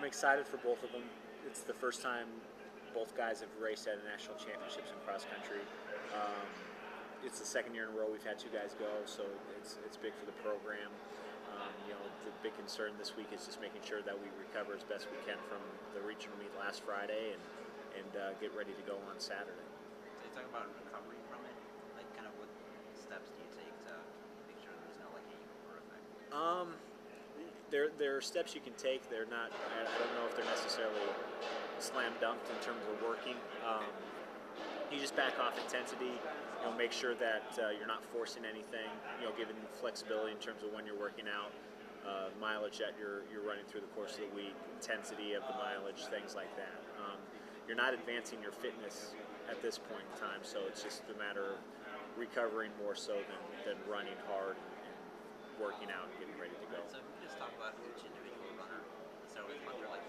excited for both of them. It's the first time both guys have raced at a national championships in cross country. Um, it's the second year in a row we've had two guys go, so it's big for the program. The big concern this week is just making sure that we recover as best we can from the regional meet last Friday and get ready to go on Saturday. So you talk about recovery from it. Like, kind of what steps do you take to make sure there's no like hangover effect? There are steps you can take. They're not. I don't know if they're necessarily slam dunked in terms of working. You just back off intensity. Make sure that you're not forcing anything. Giving flexibility in terms of when you're working out, mileage that you're running through the course of the week, intensity of the mileage, things like that. You're not advancing your fitness at this point in time, so it's just a matter of recovering more so than running hard and working out and getting ready to go. So if we just talk about each individual runner, let's start with Hunter. Like,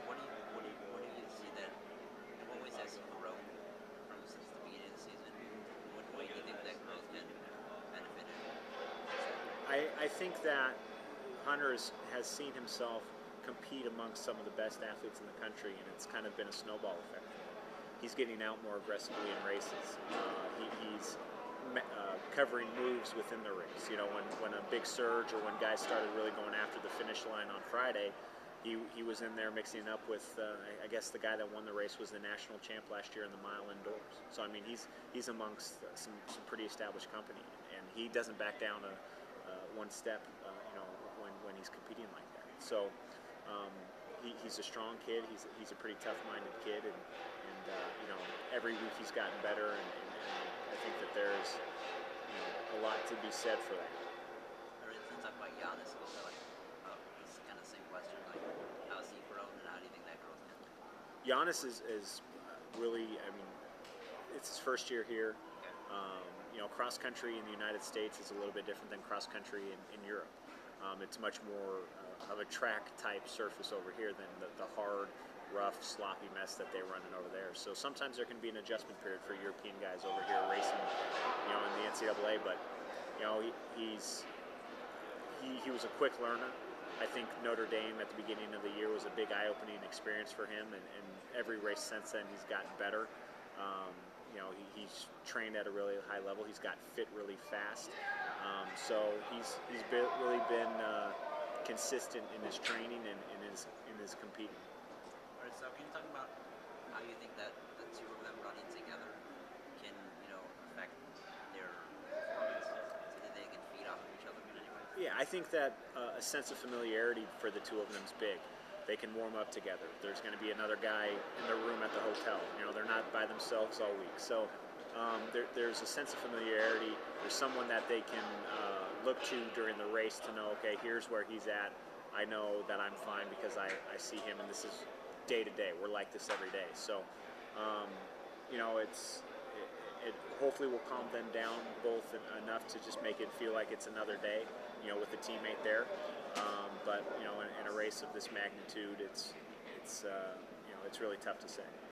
what do you see that? In what ways has he grown from since the beginning of the season? What way do you think that growth can benefit him? I think that Hunter has seen himself compete amongst some of the best athletes in the country, and it's kind of been a snowball effect. He's getting out more aggressively in races. He's covering moves within the race. When a big surge or when guys started really going after the finish line on Friday, he was in there mixing it up with, I guess the guy that won the race was the national champ last year in the mile indoors. So, I mean, he's amongst some pretty established company, and he doesn't back down one step, when he's competing like that. So he's a strong kid. He's a pretty tough-minded kid, and every week he's gotten better, and I think that there's a lot to be said for that. Or let's talk about Giannis a little bit. Like, it's kind of the same question. Like, how's he grown, and how do you think that growth can? Giannis is really, I mean, it's his first year here. Cross country in the United States is a little bit different than cross country in Europe. It's much more of a track type surface over here than the hard, rough, sloppy mess that they're running over there. So sometimes there can be an adjustment period for European guys over here racing, in the NCAA. But he was a quick learner. I think Notre Dame at the beginning of the year was a big eye-opening experience for him, and every race since then he's gotten better. He's trained at a really high level. He's got fit really fast. So he's really been consistent in his training and in his competing. All right, so can you talk about how you think that the two of them running together can, affect their performance, so that they can feed off of each other in any way? Yeah, I think that a sense of familiarity for the two of them is big. They can warm up together. There's going to be another guy in the room at the hotel. They're not by themselves all week. So there's a sense of familiarity. There's someone that they can look to during the race to know, okay, here's where he's at. I know that I'm fine because I see him, and this is day to day. We're like this every day. So, it hopefully will calm them down both enough to just make it feel like it's another day, with a teammate there. But in a race of this magnitude, it's really tough to say.